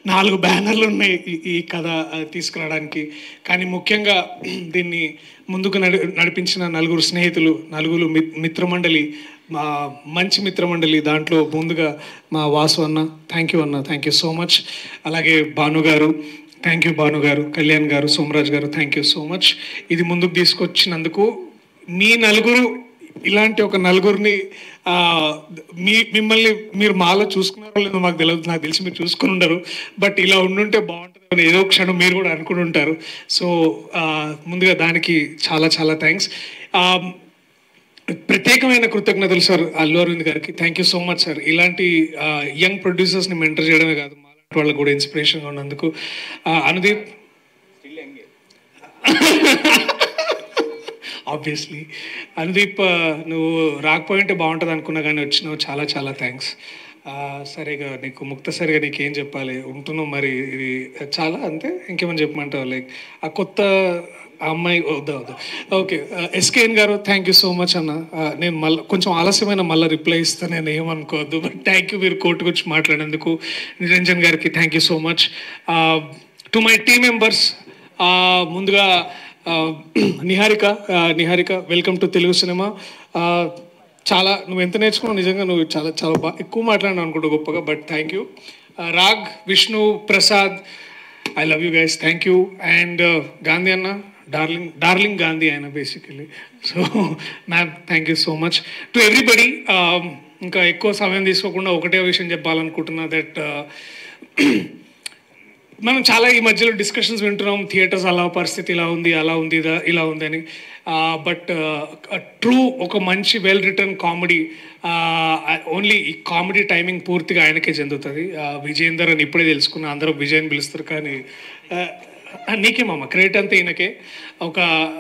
4 బ్యానర్లు ఉన్నాయి ఈ కథ తీసుకురావడానికి. కానీ ముఖ్యంగా దీన్ని ముందుకు నడిపించిన నలుగురు స్నేహితులు, నలుగురు మిత్రమండలి, మా మంచి మిత్రమండలి. దాంట్లో ముందుగా మా వాసు అన్న, థ్యాంక్ యూ అన్న, థ్యాంక్ యూ సో మచ్. అలాగే భాను గారు, థ్యాంక్ యూ భాను గారు. కళ్యాణ్ గారు, సోమరాజ్ గారు, థ్యాంక్ యూ సో మచ్. ఇది ముందుకు తీసుకొచ్చినందుకు. మీ నలుగురు, ఇలాంటి ఒక నలుగురిని మిమ్మల్ని మీరు మాలో చూసుకున్నారో లేదో మాకు తెలియదు, నాకు తెలిసి మీరు చూసుకుని ఉండరు. బట్ ఇలా ఉండుంటే బాగుంటుంది ఏదో క్షణం మీరు కూడా అనుకుని ఉంటారు. సో ముందుగా దానికి చాలా చాలా థ్యాంక్స్. ప్రత్యేకమైన కృతజ్ఞతలు సార్ అల్లు అరవింద్ గారికి. Thank you so much sir. ఇలాంటి యంగ్ ప్రొడ్యూసర్స్ని మెంటర్ చేయడమే కాదు, మాలాంటి వాళ్ళకి కూడా ఇన్స్పిరేషన్గా ఉన్నందుకు. అనుదీప్ ఆబ్వియస్లీ. అనుదీప్, నువ్వు రాకపోయింటే బాగుంటుంది అనుకున్నా కానీ వచ్చినావు, చాలా చాలా థ్యాంక్స్. సరిగా నీకు ముక్తసరిగా నీకేం చెప్పాలి, ఉంటున్నావు మరి, ఇది చాలా అంతే. ఇంకేమైనా చెప్పమంటావు? లైక్ ఆ కొత్త అమ్మాయి వద్దా? ఓకే. ఎస్కేఎన్ గారు, థ్యాంక్ యూ సో మచ్ అన్న. నేను మళ్ళీ కొంచెం ఆలస్యమైన మళ్ళీ రిప్లై ఇస్తాను, నేను ఏమనుకోవద్దు. బట్ థ్యాంక్ యూ మీరు కోర్టు గురించి మాట్లాడేందుకు. నిరంజన్ గారికి thank you so much. To my team members, ముందుగా Niharika, welcome to Telugu cinema. చాలా నువ్వు ఎంత నేర్చుకున్నావు నిజంగా, నువ్వు చాలా చాలా బాగా ఎక్కువ మాట్లాడినావు అనుకుంటా గొప్పగా. But thank you. Raag, Vishnu, Prasad, I love you guys, thank you. And Gandhi అన్న, డార్లింగ్ గాంధీ ఆయన basically. So ma'am, thank you so much to everybody. ఇంకా ఎక్కువ సమయం తీసుకోకుండా ఒకటే విషయం చెప్పాలనుకుంటున్నా, దట్ మనం చాలా ఈ మధ్యలో డిస్కషన్స్ వింటున్నాం, థియేటర్స్ అలా పరిస్థితి ఇలా ఉంది, అలా ఉంది, ఇలా ఉంది అని. బట్ ట్రూ ఒక మంచి వెల్ రిటర్న్ కామెడీ, ఓన్లీ ఈ కామెడీ టైమింగ్ పూర్తిగా ఆయనకే చెందుతుంది. విజయేందర్ అని ఇప్పుడే తెలుసుకున్నా, అందరూ విజయ్ అని పిలుస్తారు, కానీ నీకేమమ్మా క్రెడిట్ అంతా ఈయనకే.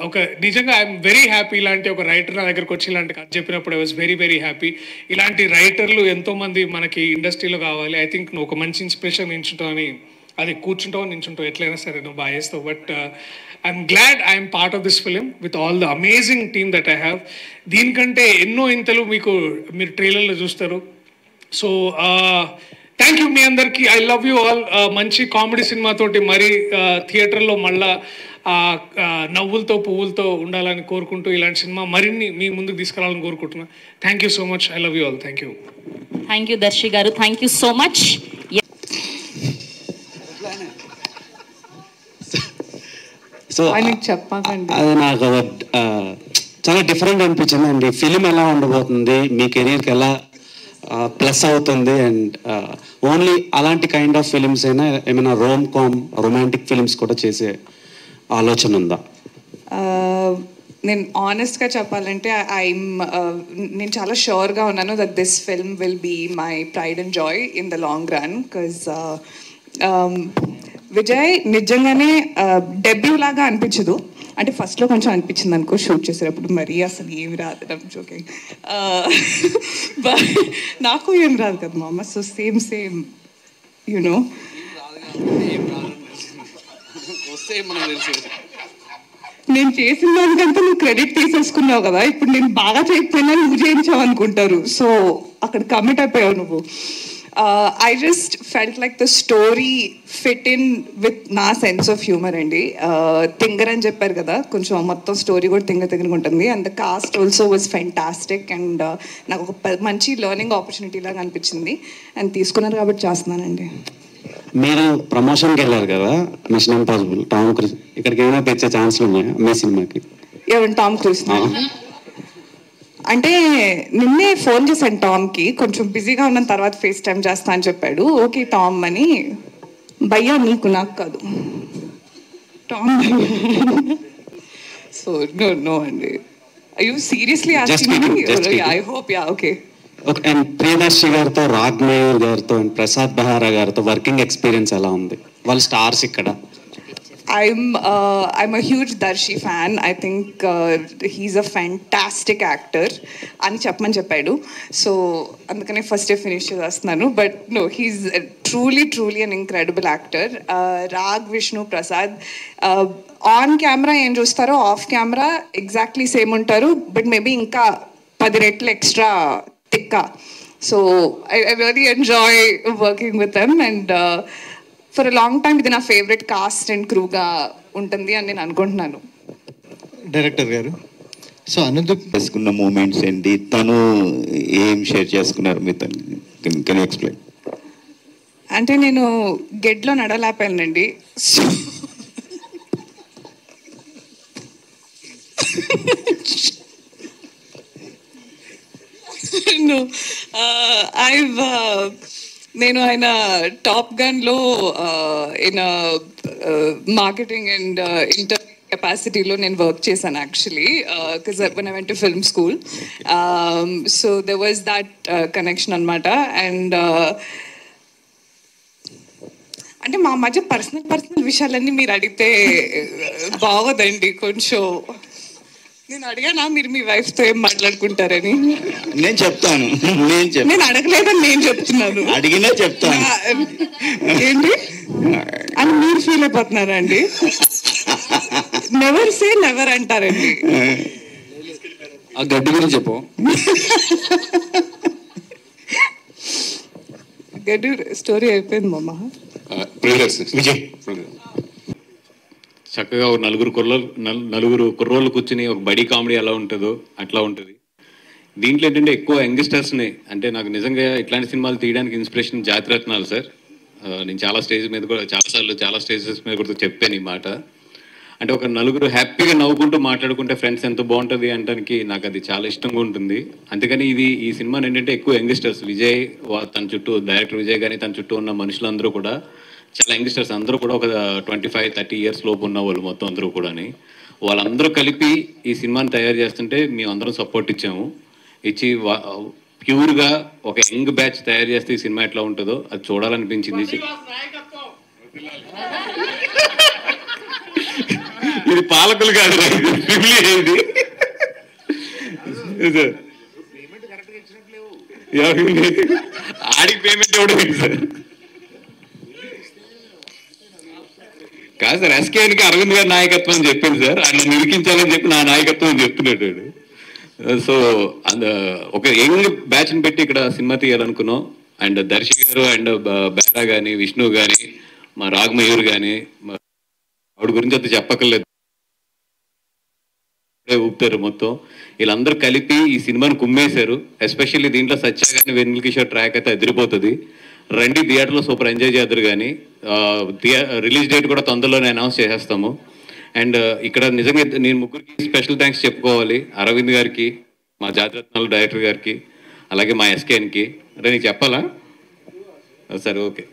ఒక నిజంగా ఐఎమ్ వెరీ హ్యాపీ. ఇలాంటి ఒక రైటర్ నా దగ్గరకు వచ్చి ఇలాంటి కథ చెప్పినప్పుడు I was very very happy. ఇలాంటి రైటర్లు ఎంతోమంది మనకి ఇండస్ట్రీలో కావాలి. ఐ థింక్ నువ్వు ఒక మంచి ఇన్స్పిరేషన్ నించుంటావు అని, అది కూర్చుంటావు నించుంటావు ఎట్లయినా సరే నువ్వు బాగా చేస్తావు. But I'm glad I'm part of this film with all the amazing team that I have. దీనికంటే ఎన్నో ఇంతలు మీరు ట్రైలర్లో చూస్తారు. సో థ్యాంక్ యూ మీ అందరికీ. I love you all. మంచి కామెడీ సినిమాతోటి మరీ థియేటర్లో మళ్ళా నవ్వులతో పువ్వులతో ఉండాలని కోరుకుంటూ, ఇలాంటి సినిమా మరిన్ని మీ ముందుకు తీసుకురావాలని కోరుకుంటున్నా. Thank you so much. I love you all. Thank you. Thank you Darshi గారు, thank you so much. So చెప్పకండి, అది నాకు చాలా డిఫరెంట్ అనిపించింది అండి. ఫిలిం ఎలా ఉండబోతుంది, మీ కెరీర్కి ఎలా ప్లస్ అవుతుంది, అండ్ ఓన్లీ అలాంటి కైండ్ ఆఫ్ ఫిలిమ్స్ అయినా, ఏమైనా రొమాంటిక్ ఫిలిమ్స్ కూడా చేసే ఆలోచన ఉందా? నేను ఆనెస్ట్గా చెప్పాలంటే నేను చాలా షూర్గా ఉన్నాను that this film will be my pride and joy in the long run. Because Vijay నిజంగానే డెబ్యూ లాగా అనిపించదు. అంటే ఫస్ట్లో కొంచెం అనిపించింది అనుకో షూట్ చేసేటప్పుడు, మరీ అసలు ఏమి రాదు జోకింగ్, నాకు ఏం రాదు కదా మా అమ్మ. సో సేమ్ యూనో నేను చేసిన దానికంతా నువ్వు క్రెడిట్ తీసేసుకున్నావు కదా. ఇప్పుడు నేను బాగా చేయకపోయినా నువ్వు చేయించావు అనుకుంటారు. సో అక్కడ కమిట్ అయిపోయావు నువ్వు. I just felt like the story fit in with నా సెన్స్ ఆఫ్ హ్యూమర్ అండి. తింగర్ అని చెప్పారు కదా, కొంచెం మొత్తం స్టోరీ కూడా తింగరగా ఉంటుంది. And the cost also was fantastic. And నాకు ఒక మంచి లెర్నింగ్ ఆపర్చునిటీ లాగా అనిపించింది. అండ్ తీసుకున్నారు కాబట్టి చేస్తున్నానండి. మీరు ప్రమోషన్కి వెళ్ళారు కదా, మిషన్ ఇంపాసిబుల్, టామ్ క్రూజ్, ఇక్కడికి ఏమైనా తెచ్చే ఛాన్స్లు ఉన్నాయా మీ సినిమాకి? ఏమంటే టామ్ క్రూజ్ అంటే నిన్నే ఫోన్ చేశాను టామ్కి, కొంచెం బిజీగా ఉన్న తర్వాత ఫేస్ టైం చేస్తా అని చెప్పాడు. ఓకే టామ్ అని. భయ్యా నీకు, నాకు కాదు, టామ్. సో నో అండి. You seriously asking? I hope yeah okay. And Priyadarshi గారితో, రాగ్ మయూర్ గారితో అండ్ ప్రసాద్ బహారా గారితో వర్కింగ్ ఎక్స్పీరియన్స్ ఎలా ఉంది? వాళ్ళు స్టార్స్ ఇక్కడ. I'm a huge Darshi fan. I think he's a fantastic actor అని చెప్పమని చెప్పాడు. సో అందుకనే ఫస్ట్ ఫినిష్ చేస్తున్నాను. But no, he's truly an incredible actor. Raag, Vishnu, Prasad on camera ఏం చూస్తారో ఆఫ్ కెమెరా ఎగ్జాక్ట్లీ సేమ్ ఉంటారు. బట్ మేబీ ఇంకా 10 రెట్లు ఎక్స్ట్రా తిక్క. So I really enjoy working with them. And for a long time ఇది నా ఫేవరెట్ కాస్ట్ అండ్ క్రూగా ఉంటుంది అని నేను అనుకుంటున్నాను. డైరెక్టర్ గారు, సో అనంత్ చేసుకున్న మూమెంట్స్ ఏంటి, తను ఏం షేర్ చేసుకున్నారు మీతో, కెన్ ఎక్స్ప్లెయిన్? అంటే నేను గెడ్లో నడలేపానండి. నేను ఆయన టాప్ గన్లో ఇన్ మార్కెటింగ్ అండ్ ఇంటర్ కెపాసిటీలో నేను వర్క్ చేశాను actually, because when I went to film school, so there was that connection అనమాట. అండ్ అంటే మా మధ్య పర్సనల్ విషయాలన్నీ మీరు అడిగితే బాగోదండి కొంచెం. నేను అడిగానా మీరు మీ వైఫ్తో ఏం మాట్లాడుకుంటారని? నేను చెప్తాను. నేను అడగలేదని నేను చెప్తున్నాను. అడిగినా చెప్తాను. ఏంటి అని మీరు ఫీల్ అయిపోతున్నారా అండి? నెవర్ సే నెవర్ అంటారండి. ఆ గడ్డి గురించి చెప్పు. గడ్డి స్టోరీ అయిపోయింది మామ. విజయ్ చక్కగా ఒక నలుగురు కుర్రోళ్ళు కూర్చుని ఒక బడీ కామెడీ ఎలా ఉంటుందో అట్లా ఉంటుంది. దీంట్లో ఏంటంటే ఎక్కువ యంగ్స్టర్స్ని, అంటే నాకు నిజంగా ఇట్లాంటి సినిమాలు తీయడానికి ఇన్స్పిరేషన్ జాతిరత్నాలు సార్. నేను చాలా స్టేజ్ మీద కూడా చాలా స్టేజెస్ మీద కూడా చెప్పాను ఈ మాట. అంటే ఒక నలుగురు హ్యాపీగా నవ్వుకుంటూ మాట్లాడుకుంటే ఫ్రెండ్స్ ఎంత బాగుంటుంది అనడానికి నాకు అది చాలా ఇష్టంగా ఉంటుంది. అందుకని ఈ సినిమాని ఏంటంటే ఎక్కువ యంగ్స్టర్స్, విజయ్ తన చుట్టూ, డైరెక్టర్ విజయ్ కానీ తన చుట్టూ ఉన్న మనుషులందరూ కూడా చాలా యంగ్స్టర్స్, అందరూ కూడా ఒక 25-30 ఇయర్స్ లోపు ఉన్న వాళ్ళు మొత్తం అందరూ కూడా. వాళ్ళందరూ కలిపి ఈ సినిమాని తయారు చేస్తుంటే మేము అందరం సపోర్ట్ ఇచ్చి ప్యూర్గా ఒక యంగ్ బ్యాచ్ తయారు చేస్తే ఈ సినిమా ఎట్లా ఉంటుందో అది చూడాలనిపించింది. ఇది పాలకులు కాదు, ఆడికి పేమెంట్ ఇవ్వడం సార్ కాదు సార్. ఎస్కేఎన్కి అరవింద్ గారి నాయకత్వం అని చెప్పింది సార్, ఆయన నిరికించాలని చెప్పి నా నాయకత్వం అని చెప్తున్నాడు. సో ఒక యంగ్ బ్యాచ్ని పెట్టి ఇక్కడ సినిమా తీయాలనుకున్నాం. అండ్ దర్శి గారు అండ్ బెహరా కానీ, విష్ణు కానీ, మా రాగమయూర్ కానీ, ఆవిడ గురించి అంత చెప్పక్కర్లేదు, ఊపుతారు మొత్తం. వీళ్ళందరూ కలిపి ఈ సినిమాని కుమ్మేశారు. ఎస్పెషల్లీ దీంట్లో సత్య కానీ వెన్నెల కిషోర్ ట్రాక్ అయితే అదిరిపోతుంది. రండి థియేటర్లో సూపర్ ఎంజాయ్ చేద్దరు. కానీ రిలీజ్ డేట్ కూడా తొందరలోనే అనౌన్స్ చేసేస్తాము. అండ్ ఇక్కడ నిజంగా నేను ముగ్గురికి స్పెషల్ థ్యాంక్స్ చెప్పుకోవాలి. అరవింద్ గారికి, మా జాతిరత్నాల డైరెక్టర్ గారికి, అలాగే మా ఎస్కేఎన్కి. అంటే నీకు చెప్పాలా? సరే, ఓకే.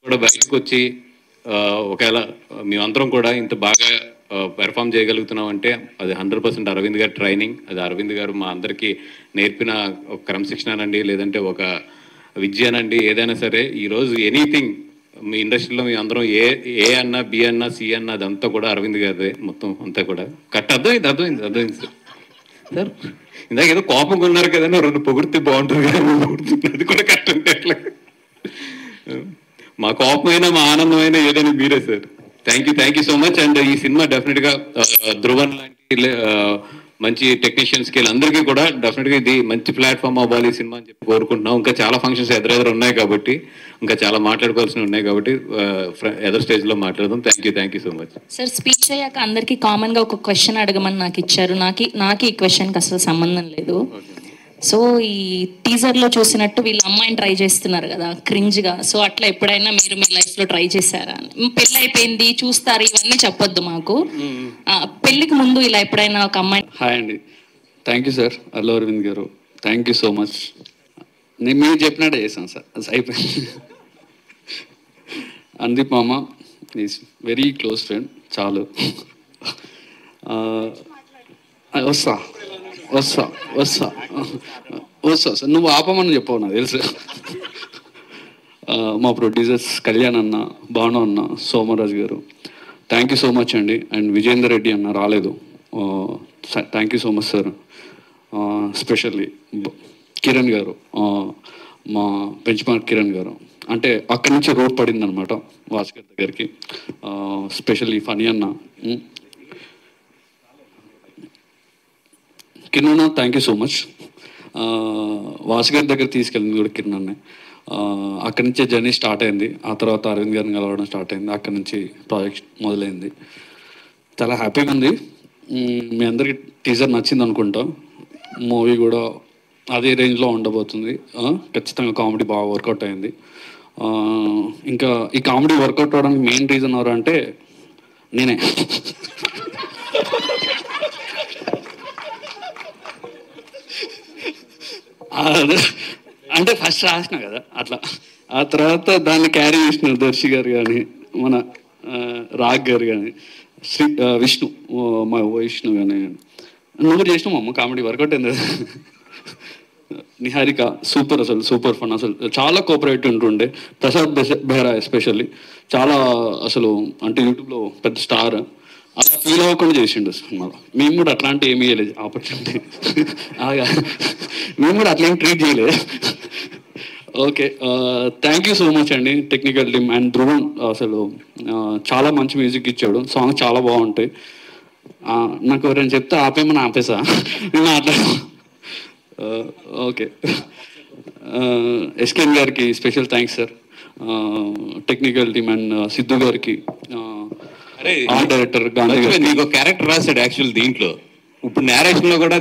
కూడా బయటకు వచ్చి ఒకవేళ మేమందరం కూడా ఇంత బాగా పెర్ఫామ్ చేయగలుగుతున్నాం అంటే అది 100% అరవింద్ గారి ట్రైనింగ్. అది అరవింద్ గారు మా అందరికీ నేర్పిన ఒక క్రమశిక్షణనండి, లేదంటే ఒక విద్యనండి, ఏదైనా సరే. ఈరోజు ఎనీథింగ్ మీ ఇండస్ట్రీలో మీ అందరం ఏ అన్నా, బి అన్నా, సి అన్నా, అదంతా కూడా అరవింద్ గారిదే మొత్తం అంతా కూడా. కరెక్ట్, అర్థమైంది సార్. ఇందాక ఏదో కోపంగా ఉన్నారు కదండి, 2 పొగిడితే బాగుంటుంది కదా, అది కూడా కరెక్ట్ అంటే అట్లా. మా కోపమైనా మా ఆనందమైనా ఏదైనా మీరే sir. Thank you so much. And ఈ సినిమా డెఫినెట్గా ధ్రువన్ లాంటి మంచి టెక్నీషియన్స్కి అందరికీ కూడా డెఫినెట్గా ఇది మంచి ప్లాట్ఫామ్ అవ్వాలి ఈ సినిమా అని చెప్పి కోరుకుంటున్నాం. ఇంకా చాలా ఫంక్షన్స్ ఎదురెదురు ఉన్నాయి కాబట్టి, ఇంకా చాలా మాట్లాడుకోవాల్సినవి ఉన్నాయి కాబట్టి ఎదర్ స్టేజ్లో మాట్లాడదాం. Thank you so much sir. Speech అయ్యాక అందరికీ కామన్గా ఒక క్వశ్చన్ అడగమని నాకు ఇచ్చారు. నాకు ఈ క్వశ్చన్కి అసలు సంబంధం లేదు. సో ఈ టీజర్లో చూసినట్టు వీళ్ళ అమ్మాయిని ట్రై చేస్తున్నారు కదా క్రింజ్గా. సో అట్లా ఎప్పుడైనా మీరు మీ లైఫ్లో ట్రై చేశారా? పెళ్ళి అయిపోయింది చూస్తారు ఇవన్నీ చెప్పొద్దు మాకు. పెళ్ళికి ముందు ఇలా ఎప్పుడైనా ఒక అమ్మాయి. హాయ్ అండి, thank you sir. Allu Aravind గారు, థ్యాంక్ యూ సో మచ్. నేను మీరు చెప్పినట్టే చేశాను సార్, అది అయిపోయింది. అనుదీప్ మామ ఈజ్ వెరీ క్లోజ్ ఫ్రెండ్. చాలు. వస్తా వస్తా వస్తా వస్తా సార్, నువ్వు ఆపమని చెప్పవు నాకు తెలుసు. మా ప్రొడ్యూసర్స్ కళ్యాణ్ అన్న, భాను అన్న, సోమరాజు గారు, థ్యాంక్ యూ సో మచ్ అండి. అండ్ విజేందర్ రెడ్డి అన్న రాలేదు, thank you so much sir. Specially Kiran గారు, మా బెంచ్ మార్క్ కిరణ్ గారు, అంటే అక్కడి నుంచి రోడ్ పడింది అనమాట వాస్కర్ దగ్గరికి. స్పెషల్లీ ఫనీ అన్న, Kiran thank you so much. వాస్కర్ దగ్గర తీసుకెళ్ళింది కూడా కిరణ్ అన్నే. అక్కడి నుంచే జర్నీ స్టార్ట్ అయింది. ఆ తర్వాత అరవింద్ గారిని కలవడం స్టార్ట్ అయింది. అక్కడి నుంచి ప్రాజెక్ట్ మొదలైంది. చాలా హ్యాపీగా ఉంది. మీ అందరికి టీజర్ నచ్చింది అనుకుంటా. మూవీ కూడా అదే రేంజ్లో ఉండబోతుంది. ఖచ్చితంగా కామెడీ బాగా వర్కౌట్ అయింది. ఇంకా ఈ కామెడీ వర్కౌట్ అవడానికి మెయిన్ రీజన్ ఎవరు అంటే నేనే. అంటే ఫస్ట్ రాసిన కదా అట్లా, ఆ తర్వాత దాన్ని క్యారీ చేసినారు దర్శి గారు కానీ, మన రాగ్ గారు కానీ, విష్ణు, మా విష్ణు కానీ. నువ్వు చేసినావు అమ్మ కామెడీ వర్కౌట్ అయింది. నిహారిక సూపర్, అసలు సూపర్ ఫన్, అసలు చాలా కోఆపరేటివ్ ఉంటుండే. ప్రసాద్ బెహ్రా ఎస్పెషల్లీ చాలా అసలు, అంటే యూట్యూబ్లో పెద్ద స్టార్, అలా ఫీల్ అవ్వకుండా చేసిండు సినిమాలో. మేము కూడా అట్లాంటి ఏమీ చేయలేదు ఆపర్చునిటీ, మేము కూడా అట్లా ఏం ట్రీట్ చేయలేదు. Okay, thank you so much అండి టెక్నికల్ టీమ్. అండ్ ధ్రువన్ అసలు చాలా మంచి మ్యూజిక్ ఇచ్చాడు, సాంగ్స్ చాలా బాగుంటాయి. నాకు ఎవరైనా చెప్తే ఆపేమని ఆపేసా నేను అట్లా. ఓకే, ఎస్కేన్ గారికి special thanks sir, technical team. And Siddhu గారికి, ఆర్ట్ డైరెక్టర్ గాంధీ గారికి. నీకు క్యారెక్టర్ రాశాడు యాక్చువల్ దీంట్లో, ఇప్పుడు నేరేషన్లో కూడా